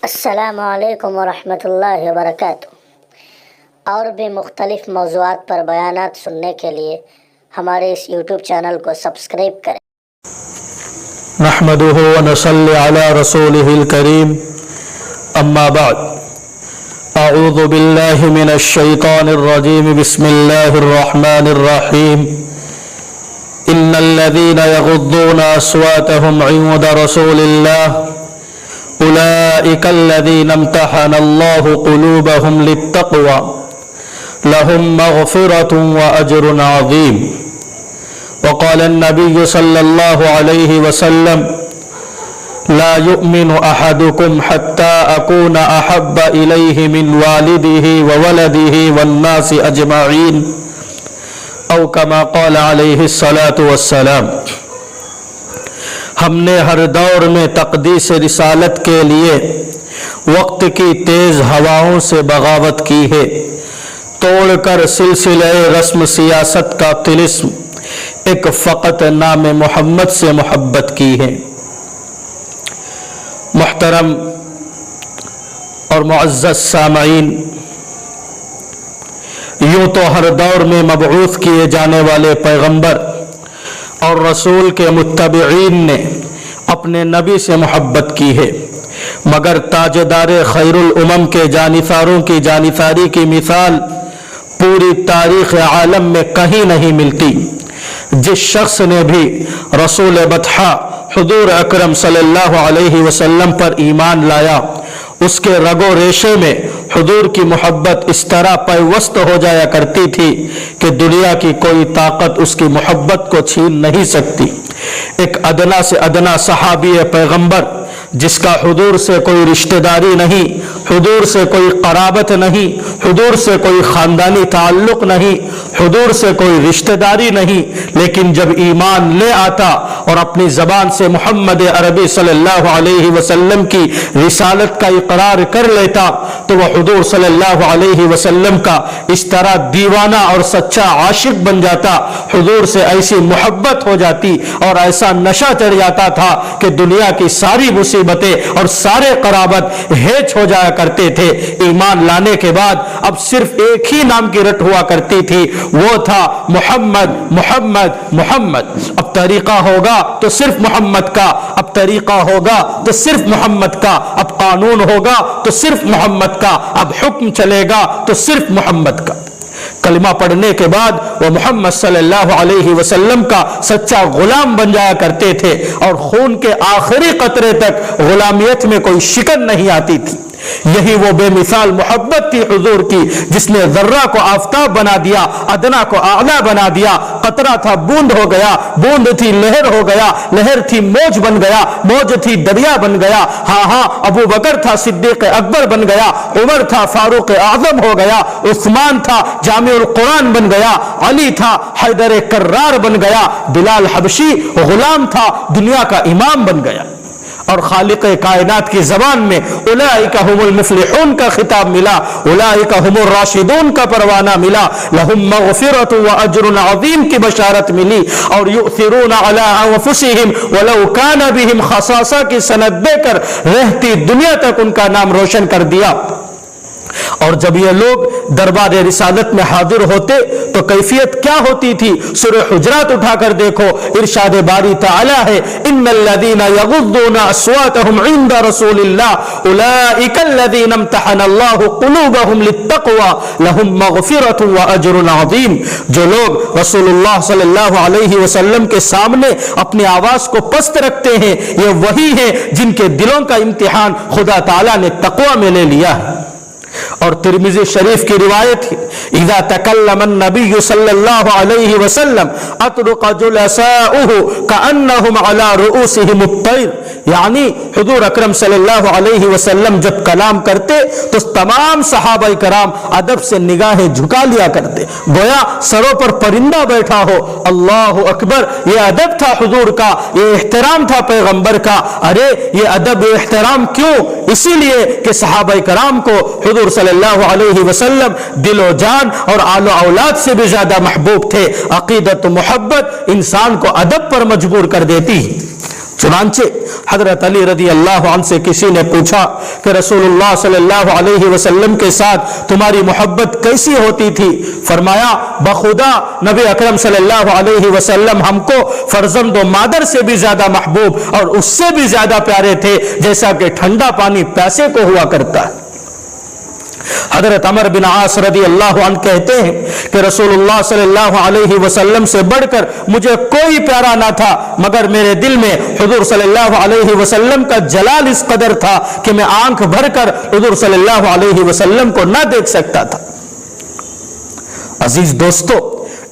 السلام علیکم ورحمۃ اللہ وبرکاتہ۔ اور بھی مختلف موضوعات پر بیانات سننے کے لیے ہمارے اس یوٹیوب چینل کو سبسکرائب کریں۔ نحمده ونصلي على رسوله الكريم اما بعد اعوذ بالله من الشيطان الرجيم بسم الله الرحمن الرحيم ان الذين يغضون اصواتهم عند رسول الله اولئك الذين امتحن الله قلوبهم للتقوى لهم مغفرة واجر عظيم۔ وقال النبي صلى الله عليه وسلم لا يؤمن أحدكم حتى أكون أحب إليه من والده وولده والناس أجمعين أو كما قال عليه الصلاة والسلام۔ ہم نے ہر دور میں تقدیس رسالت کے لیے وقت کی تیز ہواؤں سے بغاوت کی ہے، توڑ کر سلسلہ رسم سیاست کا طلسم ایک فقط نام محمد سے محبت کی ہے۔ محترم اور معزز سامعین، یوں تو ہر دور میں مبعوث کیے جانے والے پیغمبر اور رسول کے متبعین نے اپنے نبی سے محبت کی ہے، مگر تاجدار خیر الامم کے جانثاروں کی جانثاری کی مثال پوری تاریخ عالم میں کہیں نہیں ملتی۔ جس شخص نے بھی رسول بطحہ حضور اکرم صلی اللہ علیہ وسلم پر ایمان لایا، اس کے رگ و ریشے میں حضور کی محبت اس طرح پیوست ہو جایا کرتی تھی کہ دنیا کی کوئی طاقت اس کی محبت کو چھین نہیں سکتی۔ ایک ادنا سے ادنا صحابی پیغمبر جس کا حضور سے کوئی رشتہ داری نہیں، حضور سے کوئی قرابت نہیں، حضور سے کوئی خاندانی تعلق نہیں، حضور سے کوئی رشتہ داری نہیں، لیکن جب ایمان لے آتا اور اپنی زبان سے محمد عربی صلی اللہ علیہ وسلم کی رسالت کا اقرار کر لیتا تو وہ حضور صلی اللہ علیہ وسلم کا اس طرح دیوانہ اور سچا عاشق بن جاتا، حضور سے ایسی محبت ہو جاتی اور ایسا نشہ چڑھ جاتا تھا کہ دنیا کی ساری مصیبتیں اور سارے قرابت ہیچ ہو جایا کرتے تھے۔ ایمان لانے کے بعد اب صرف ایک ہی نام کی رٹ ہوا کرتی تھی، وہ تھا محمد محمد محمد۔ اب طریقہ ہوگا تو صرف محمد کا، اب طریقہ ہوگا تو صرف محمد کا، اب قانون ہوگا تو صرف محمد کا، اب حکم چلے گا تو صرف محمد کا۔ کلمہ پڑھنے کے بعد وہ محمد صلی اللہ علیہ وسلم کا سچا غلام بن جایا کرتے تھے اور خون کے آخری قطرے تک غلامیت میں کوئی شکن نہیں آتی تھی۔ یہی وہ بے مثال محبت تھی حضور کی جس نے ذرہ کو آفتاب بنا دیا، ادنا کو اعلیٰ بنا دیا، قطرہ تھا بوند ہو گیا، بوند تھی لہر ہو گیا، لہر تھی موج بن گیا، موج تھی دریا بن گیا، ہاں ابو بکر تھا صدیق اکبر بن گیا، عمر تھا فاروق اعظم ہو گیا، عثمان تھا جامع القرآن بن گیا، علی تھا حیدر کرار بن گیا، بلال حبشی غلام تھا دنیا کا امام بن گیا۔ اور خالق کائنات کی زبان میں اولئک هم المفلحون کا خطاب ملا، اولئک هم الراشدون کا پروانہ ملا، لهم مغفرۃ واجر عظیم کی بشارت ملی، اور یؤثرون علی انفسهم ولو کان بهم خصاصہ کی سند دے کر رہتی دنیا تک ان کا نام روشن کر دیا۔ اور جب یہ لوگ دربار رسالت میں حاضر ہوتے تو کیفیت کیا ہوتی تھی؟ سورہ حجرات اٹھا کر دیکھو، ارشاد باری تعالی ہے ان الذین یغضون اصواتهم عند رسول اللہ اولئک الذین امتحن اللہ قلوبهم للتقوى لهم مغفرۃ واجر عظیم۔ جو لوگ رسول اللہ صلی اللہ علیہ وسلم کے سامنے اپنی آواز کو پست رکھتے ہیں، یہ وہی ہیں جن کے دلوں کا امتحان خدا تعالی نے تقوی میں لے لیا ہے۔ اور ترمذی شریف کی روایت ہے اذا تکلم النبی صلی اللہ علیہ وسلم اطرق جلساؤه كأنهم على رؤوسهم الطير، یعنی حضور اکرم صلی اللہ علیہ وسلم جب کلام کرتے تو تمام صحابہ کرام ادب سے نگاہیں جھکا لیا کرتے گویا سروں پر پرندہ بیٹھا ہو۔ اللہ اکبر، یہ ادب تھا حضور کا، یہ احترام تھا پیغمبر کا۔ ارے یہ ادب یہ احترام کیوں؟ اسی لیے کہ صحابہ کرام کو حضور صلی اللہ علیہ وسلم دل و جان اور آل و اولاد سے بھی زیادہ محبوب تھے۔ عقیدت و محبت انسان کو ادب پر مجبور کر دیتی ہے۔ चुनांचे हजरत अली रदी अल्लाह अन्हु से किसी ने पूछा कि रसूलुल्लाह सल्लल्लाहु अलैहि वसल्लम के साथ तुम्हारी मोहब्बत कैसी होती थी? फरमाया, बखुदा नबी अकरम सल्लल्लाहु अलैहि वसल्लम हमको फर्जंद मादर से भी ज्यादा महबूब और उससे भी ज्यादा प्यारे थे जैसा कि ठंडा पानी प्यासे को हुआ करता है। हजरत अमर बिन आस रदी अल्लाह अन्हु कहते हैं कि रसूलुल्लाह सल्लल्लाहु अलैहि वसल्लम से बढ़कर मुझे कोई प्यारा ना था, मगर मेरे दिल में हुजूर सल्लल्लाहु अलैहि वसल्लम का जलाल इस कदर था कि मैं आंख भरकर हुजूर सल्लल्लाहु अलैहि वसल्लम को ना देख सकता था। अजीज दोस्तों,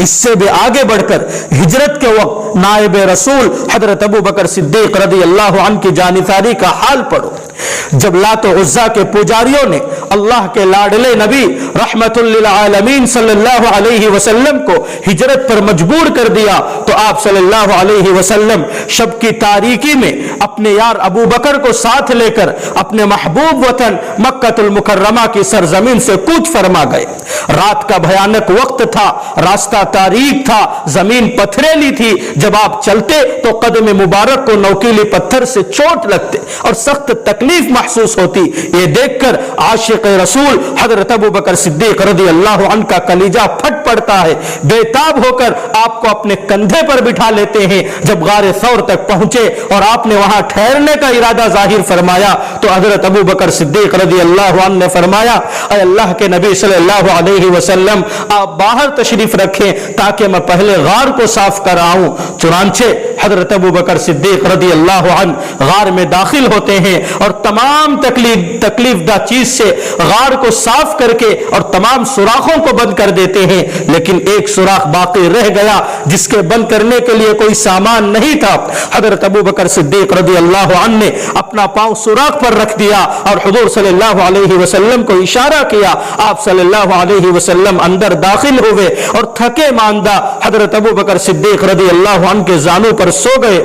इससे भी आगे बढ़कर हिजरत के वक्त नायब रसूल हजरत अबू बकर सिद्दीक रदी अल्लाह अन्हु की जानिसारी का हाल पढ़ो। जब लात उज़्ज़ा के पुजारियों ने अल्लाह के लाडले नबी रहमतुल लिल आलमीन सल्लल्लाहु अलैहि वसल्लम को हिजरत पर मजबूर कर दिया तो आप सल्लल्लाहु अलैहि वसल्लम शब की तारीकी में अपने यार अबू बकर को साथ लेकर अपने महबूब वतन मक्कतुल मुकर्रमा की सरजमीन से कूच फरमा गए। रात का भयानक वक्त था, रास्ता तारीक था, जमीन पथरेली थी। जब आप चलते तो कदम मुबारक को नौकीली पत्थर से चोट लगते और सख्त तकलीफ महसूस होती। ये देखकर आशिक रसूल हजरत अबू बकर सिद्दीक रज़ी अल्लाह अन्हु का कलीजा फट पड़ता है। बेताब होकर आपको अपने कंधे पर बिठा लेते हैं। जब गारे सौर तक पहुंचे और आपने वहां ठहरने का इरादा जाहिर फरमाया तो हजरत अबू बकर सिद्दीक रज़ी अल्लाह अन्हु ने फरमाया, ऐ अल्लाह के नबी सल्लल्लाहु अलैहि वसल्लम, आप बाहर तशरीफ रखें ताकि मैं पहले गार को साफ कर आऊं। चुनांचे हजरत अबू बकर सिद्दीक रज़ी अल्लाह अन्हु गार में दाखिल होते हैं और तमाम तकलीफदा चीज से गार को साफ करके और तमाम सुराखों को बंद कर देते हैं। लेकिन एक सुराख बाकी रह गया जिसके बंद करने के लिए कोई सामान नहीं था। हजरत अबू बकर सिद्दीक रज़ी अल्लाह अन्हु ने अपना पांव सुराख पर रख दिया और हुजूर सल्लल्लाहु अलैहि वसल्लम को इशारा किया। आप सल्लल्लाहु अलैहि वसल्लम अंदर दाखिल हुए और थके मांदा हजरत अबू बकर सिद्दीक रज़ी अल्लाह अन्हु के जानू पर सो गए।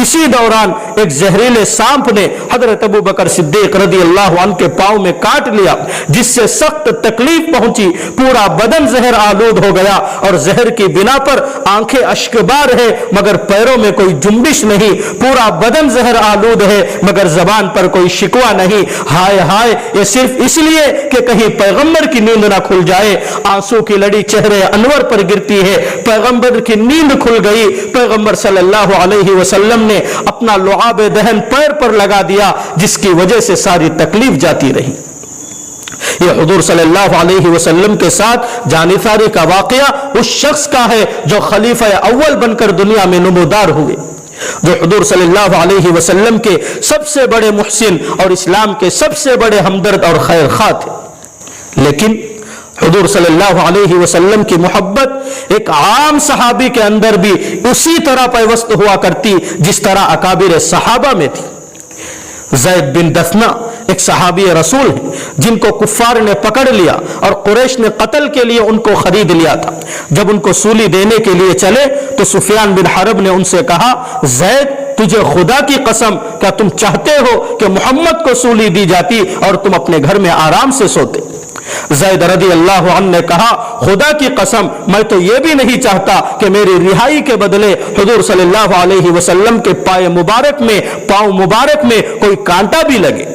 इसी दौरान एक जहरीले सांप ने हजरत अबू बकर सिद्दीक रज़ी अल्लाह अन्हु के पांव में काट लिया, जिससे सख्त तकलीफ पहुंची। पूरा बदन जहर आलूद हो गया और जहर की बिना पर आंखें अश्कबार है मगर पैरों में कोई जुम्बिश नहीं। पूरा बदन जहर आलूद है मगर जबान पर कोई शिकवा नहीं। हाय हाय, ये सिर्फ इसलिए कि कहीं पैगंबर की नींद ना खुल जाए। आंसू की लड़ी चेहरे अनवर पर गिरती है। पैगंबर की नींद खुल गई। पैगंबर सल्लल्लाहु अलैहि वसल्लम ने अपना लुआब दहन पैर पर लगा दिया, जिसकी वजह से सारी तकलीफ जाती रही। यह हुजूर सल्लल्लाहु अलैहि वसल्लम के साथ जानिसारी का वाकया उस शख्स का है जो खलीफा अव्वल बनकर दुनिया में नमूदार हुए, जो हुजूर सल्लल्लाहु अलैहि वसल्लम के सबसे बड़े मुहसिन और इस्लाम के सबसे बड़े हमदर्द और खैर खा थे। लेकिन हुजूर सल्लल्लाहु अलैहि वसल्लम की मोहब्बत एक आम सहाबी के अंदर भी उसी तरह पैवस्त हुआ करती जिस तरह अकाबिर सहाबा में थी। ज़ैद बिन दफना एक सहाबी रसूल है जिनको कुफ्फार ने पकड़ लिया और कुरैश ने कत्ल के लिए उनको खरीद लिया था। जब उनको सूली देने के लिए चले तो सुफियान बिन हरब ने उनसे कहा, ज़ैद तुझे खुदा की कसम, क्या तुम चाहते हो कि मोहम्मद को सूली दी जाती और तुम अपने घर में आराम से सोते? ज़ैद रज़ी अल्लाह अन्हु ने कहा, खुदा की कसम, मैं तो यह भी नहीं चाहता कि मेरी रिहाई के बदले हुजूर सल्लल्लाहु अलैहि वसल्लम के पांव मुबारक में कोई कांटा भी लगे।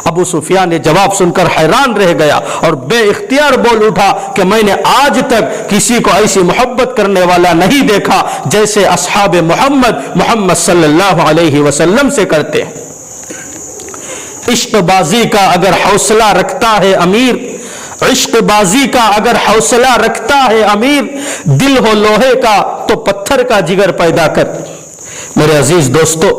अबू सुफियान ने जवाब सुनकर हैरान रह गया और बेइख्तियार बोल उठा कि मैंने आज तक किसी को ऐसी मोहब्बत करने वाला नहीं देखा जैसे अस्हाब मोहम्मद सल्लल्लाहु अलैहि वसल्लम से करते हैं। इश्कबाजी का अगर हौसला रखता है अमीर, इश्कबाजी का अगर हौसला रखता है अमीर, दिल हो लोहे का तो पत्थर का जिगर पैदा कर। मेरे अजीज दोस्तों,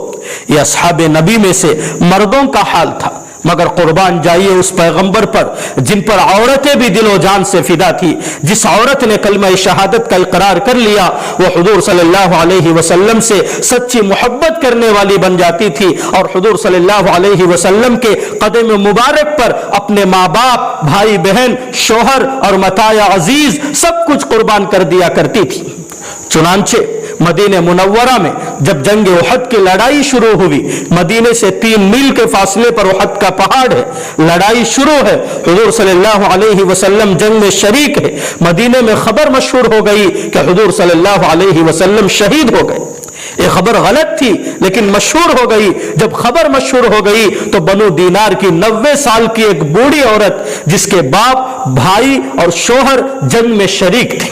यह अस्हाब नबी में से मर्दों का हाल था, मगर कुर्बान जाइए उस पैगंबर पर जिन पर औरतें भी दिलो जान से फिदा थी। जिस औरत ने कलमा शहादत का इकरार कर लिया वो हुजूर सल्लल्लाहु अलैहि वसल्लम से सच्ची मोहब्बत करने वाली बन जाती थी और हुजूर सल्लल्लाहु अलैहि वसल्लम के कदम मुबारक पर अपने माँ बाप, भाई बहन, शोहर और मताया अजीज सब कुछ कुर्बान कर दिया करती थी। चुनांचे मदीने मुनव्वरा में जब जंग उहद की लड़ाई शुरू हुई, मदीने से 3 मील के फासले पर उहद का पहाड़ है, लड़ाई शुरू है, हुजूर सल्लल्लाहु अलैहि वसल्लम जंग में शरीक है, मदीने में खबर मशहूर हो गई कि हुजूर सल्लल्लाहु अलैहि वसल्लम शहीद हो गए। ये खबर गलत थी लेकिन मशहूर हो गई। जब खबर मशहूर हो गई तो बनु दीनार की 90 साल की एक बूढ़ी औरत, जिसके बाप, भाई और शोहर जंग में शरीक थे,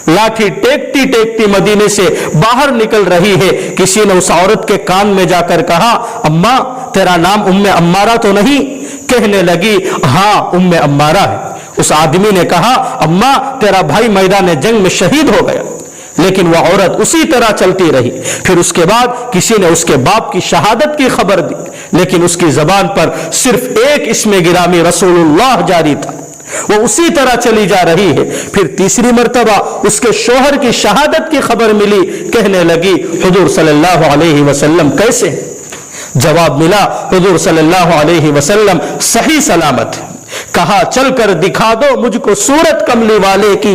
लाठी टेकती टेकती मदीने से बाहर निकल रही है। किसी ने उस औरत के कान में जाकर कहा, अम्मा तेरा नाम उम्मे अम्मारा तो नहीं? कहने लगी, हाँ उम्मे अम्मारा है। उस आदमी ने कहा, अम्मा तेरा भाई मैदान जंग में शहीद हो गया। लेकिन वह औरत उसी तरह चलती रही। फिर उसके बाद किसी ने उसके बाप की शहादत की खबर दी, लेकिन उसकी जबान पर सिर्फ एक इस्मे गिरामी रसूलुल्लाह जारी था, वो उसी तरह चली जा रही है। फिर तीसरी मर्तबा उसके शोहर की शहादत की खबर मिली, कहने लगी, हुजूर सल्लल्लाहु अलैहि वसल्लम कैसे? जवाब मिला, हुजूर सल्लल्लाहु अलैहि वसल्लम सही सलामत है। कहा चलकर दिखा दो मुझको सूरत कमली वाले की,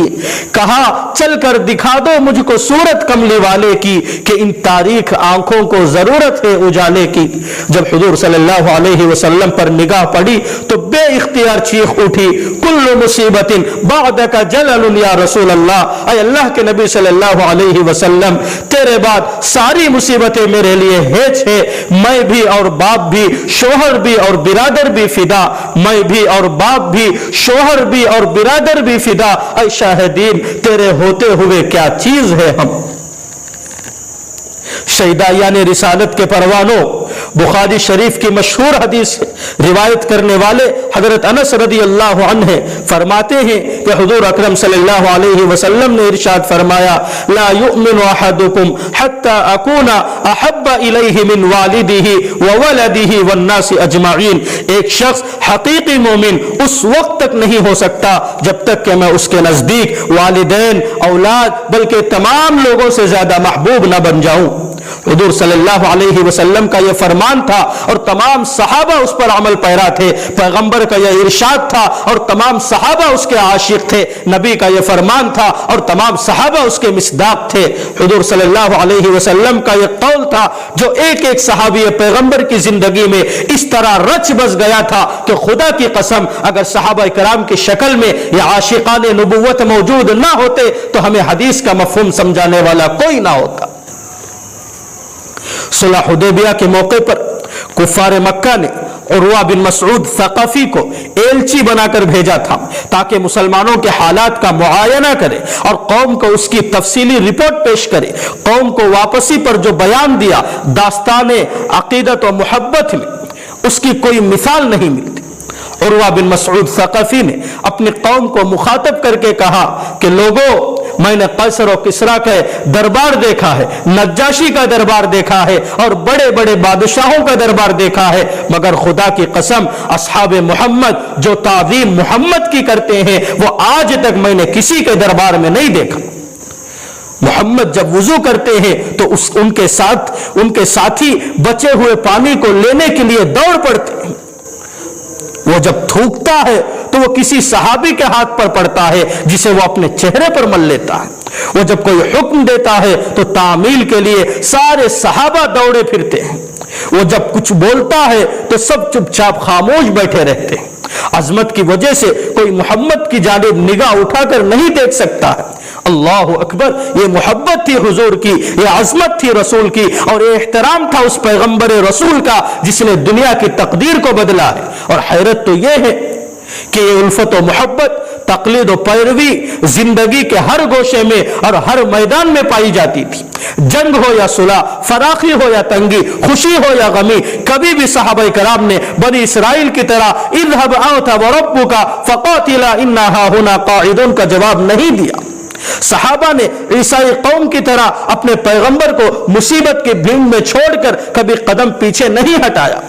कहा चलकर दिखा दो मुझको सूरत कमली वाले की, कि इन तारीख आंखों को जरूरत है उजाले की। जब हुजूर सल्लल्लाहु अलैहि वसल्लम पर निगाह पड़ी तो बे इख्तियार चीख उठी, कुल्लु मुसीबतिन बादका जललुन या रसूल अल्लाह, ऐ अल्लाह के नबी सल्लल्लाहु अलैहि वसल्लम तेरे बाद सारी मुसीबतें मेरे लिए हेच है। मैं भी और बाप भी, शोहर भी और बिरादर भी फिदा, मैं भी और बाप भी, शोहर भी और बिरादर भी फिदा, ऐ शाहिदीन तेरे होते हुए क्या चीज है हम। शहीदायान रिसालत के परवानों, बुखारी शरीफ की मशहूर हदीस रिवायत करने वाले हजरत अनस रदी अल्लाह अन्हु फरमाते हैं कि हुजूर अकरम सल्लल्लाहु अलैहि वसल्लम ने इरशाद फरमाया, ला युमिनु अहदुकुम हत्ता अकूना अहब्बा इलैहि मिन वालिदिही व वलदिही वन नास अजमाइन। एक शख्स हकीकी मोमिन उस वक्त तक नहीं हो सकता जब तक कि मैं उसके नजदीक वालिदैन, औलाद, बल्कि तमाम लोगों से ज्यादा महबूब न बन जाऊं। हुजूर सल्लल्लाहु अलैहि वसल्लम का यह फरमान था और तमाम सहाबा उस पर अमल पैरा थे। पैगंबर का यह इरशाद था और तमाम सहाबा उसके आशिक थे। नबी का यह फरमान था और तमाम सहाबा उसके मिसदाक थे। हुजूर सल्लल्लाहु अलैहि वसल्लम का यह कौल था जो एक एक सहाबी पैगंबर की जिंदगी में इस तरह रच बस गया था कि खुदा की कसम अगर सहाबा इकराम की शक्ल में यह आशिकाने नबुव्वत मौजूद ना होते तो हमें हदीस का मफहूम समझाने वाला कोई ना होता। सुलह हुदैबिया के मौके पर कुफार मक्का ने उर्वा बिन मसऊद सक़फ़ी को एलची बनाकर भेजा था ताकि मुसलमानों के हालात का मुआयना करे और कौम को उसकी तफसीली रिपोर्ट पेश करे। कौम को वापसी पर जो बयान दिया दास्ताने अकीदत और मोहब्बत में, उसकी कोई मिसाल नहीं मिलती। उर्वा बिन मसऊद सक़फ़ी ने अपनी कौम को मुखातब करके कहा कि लोगों, मैंने कैसर और किसरा का दरबार देखा है, नज्जाशी का दरबार देखा है और बड़े बड़े बादशाहों का दरबार देखा है, मगर खुदा की कसम असहाब मोहम्मद जो ताज़ीम मोहम्मद की करते हैं वो आज तक मैंने किसी के दरबार में नहीं देखा। मोहम्मद जब वुजू करते हैं तो उनके साथी बचे हुए पानी को लेने के लिए दौड़ पड़ते हैं। वो जब थूकता है तो वो किसी सहाबी के हाथ पर पड़ता है जिसे वो अपने चेहरे पर मल लेता है। वो जब कोई हुक्म देता है तो तामील के लिए सारे सहाबा दौड़े फिरते हैं। वो जब कुछ बोलता है तो सब चुपचाप खामोश बैठे रहते हैं। अजमत की वजह से कोई मोहम्मद की जानिब निगाह उठाकर नहीं देख सकता है। अल्लाह अकबर, ये मोहब्बत थी हुजूर की, ये अजमत थी रसूल की और ये एहतराम था उस पैगंबर रसूल का जिसने दुनिया की तकदीर को बदला है। और हैरत तो ये है कि ये उल्फत और मोहब्बत, तकलीद और पैरवी जिंदगी के हर गोशे में और हर मैदान में पाई जाती थी। जंग हो या सुलह, फराखी हो या तंगी, खुशी हो या गमी, कभी भी सहाबा कराम ने बनी इसराइल की तरह इज़हब अंता व रब्बुका फक़ातिला इन्ना हाहुना क़ाइदून का जवाब नहीं दिया। सहाबा ने ईसाई कौम की तरह अपने पैगंबर को मुसीबत की भीड़ में छोड़कर कभी कदम पीछे नहीं हटाया,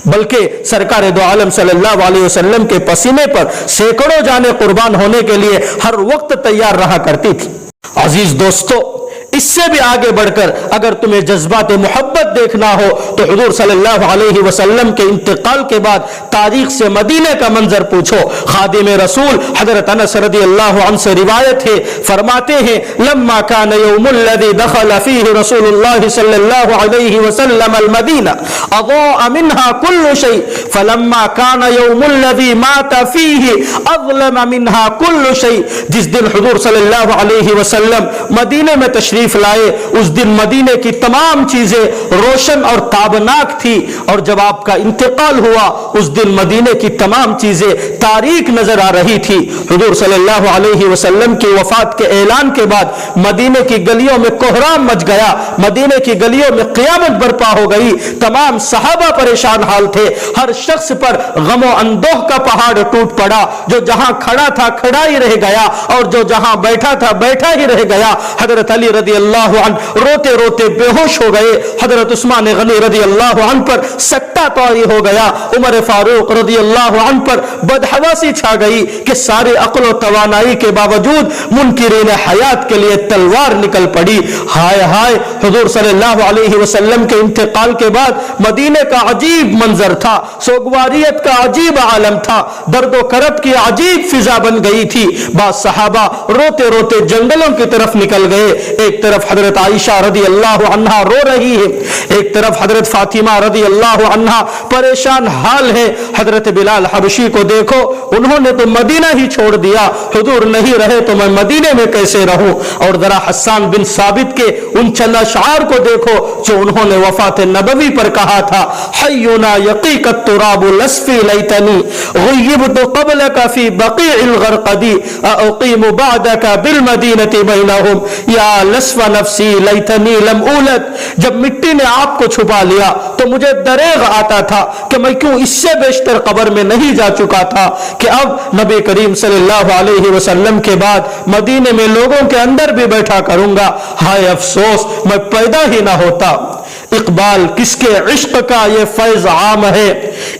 बल्कि सरकार दो आलम सल्लल्लाहु अलैहि वसल्लम के पसीने पर सैकड़ों जाने कुर्बान होने के लिए हर वक्त तैयार रहा करती थी। अजीज दोस्तों, इससे भी आगे बढ़कर अगर तुम्हें जज्बात मोहब्बत देखना हो तो हुजूर सल्लल्लाहु अलैहि वसल्लम के इंतकाल के बाद तारीख से मदीने का मंजर पूछो। खादिम रसूल हजरत अनस रदियल्लाहु अन्हु से रिवायत है, फरमाते हैं लम्मा कान यौमुल लज़ी दखल फीहि रसूलुल्लाह सल्लल्लाहु अलैहि वसल्लम अल मदीना अज़ाअ मिन्हा कुल्लु शै फलम्मा कान यौमुल लज़ी मात फीहि अज़लम मिन्हा कुल्लु शै। जिस दिन हुजूर सल्लल्लाहु अलैहि वसल्लम मदीने में तशरीफ लाए उस दिन मदीने की तमाम चीजें रोशन और ताबनाक थी, और जब आपका इंतकाल हुआ उस दिन मदीने की तमाम चीजें तारीक नजर आ रही थी। हुजूर सल्लल्लाहु अलैहि वसल्लम की वफात के ऐलान के बाद मदीने की गलियों में कोहराम मच गया, मदीने की गलियों में क़यामत बर्पा हो गई। तमाम सहाबा परेशान हाल थे, हर शख्स पर गमो अंदोह का पहाड़ टूट पड़ा। जो जहां खड़ा था खड़ा ही रह गया और जो जहां बैठा था बैठा ही रह गया। हजरत अली रदी अल्लाह अन्हु रोते रोते बेहोश हो गए। हजरत उस्मान गनी रदी अल्लाह अन्हु पर सट्टा तौरी हो गया। उमर फारूक रदी अल्लाह अन्हु पर बदहवासी छा गई कि सारे अक्ल और तवानाई के बावजूद मुनकिरीन हयात के लिए तलवार निकल पड़ी। हाय हाय, हुजूर सल्लल्लाहु अलैहि वसल्लम के इंतकाल के बाद मदीने का अजीब मंजर था, सोगवारियत का अजीब आलम था, दर्दो करब की अजीब फिजा बन गई थी। बाद सहाबा रोते रोते जंगलों की तरफ निकल गए। एक तरफ हजरत आयशा रदी अल्लाह अन्हा रो रही है, एक तरफ हजरत फातिमा रदी अल्लाह अन्हा परेशान हाल है। हजरत बिलाल हबशी को देखो, उन्होंने तो मदीना ही छोड़ दिया, हुजूर नहीं रहे तो मैं मदीने में कैसे रहूं। और जरा हस्सान बिन साबित के उन चंद अशआर को देखो जो उन्होंने वफात नबवी पर कहा था, हय्युना यक़ीकत तुराबु लस्फी लैतनी गुय्यबतु क़ब्लका फी बक़ीइल गरक़दी अक़ीमु बअदका बिल मदीनति बैनहुम या लस्फ़ नफ्सी लैतनी लम उलद। जब मिट्टी ने आपको छुपा लिया तो मुझे दरेग आता था कि मैं क्यों इससे बेशतर कब्र में नहीं जा चुका था कि अब नबी करीम सल्लल्लाहु अलैहि वसल्लम के बाद मदीने में लोगों के अंदर भी बैठा करूंगा। हाय अफसोस, मैं पैदा ही ना होता। इकबाल किसके इश्क का ये फैज आम है,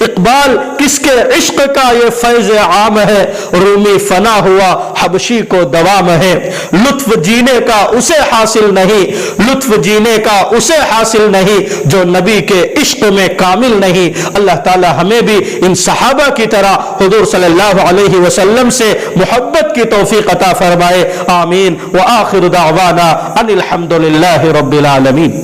इकबाल किसके इश्क का ये फैज आम है। रूमी फना हुआ हबशी को दवाम है, लुत्फ जीने का उसे हासिल नहीं, लुत्फ जीने का उसे हासिल नहीं जो नबी के इश्क में कामिल नहीं। अल्लाह ताला हमें भी इन सहाबा की तरह हुजूर सल्लल्लाहु अलैहि वसल्लम से मोहब्बत की तौफीक अता फरमाए। आमीन व आखिर दावाना अनिल हम्दुलिल्लाहि रब्बिल आलमीन।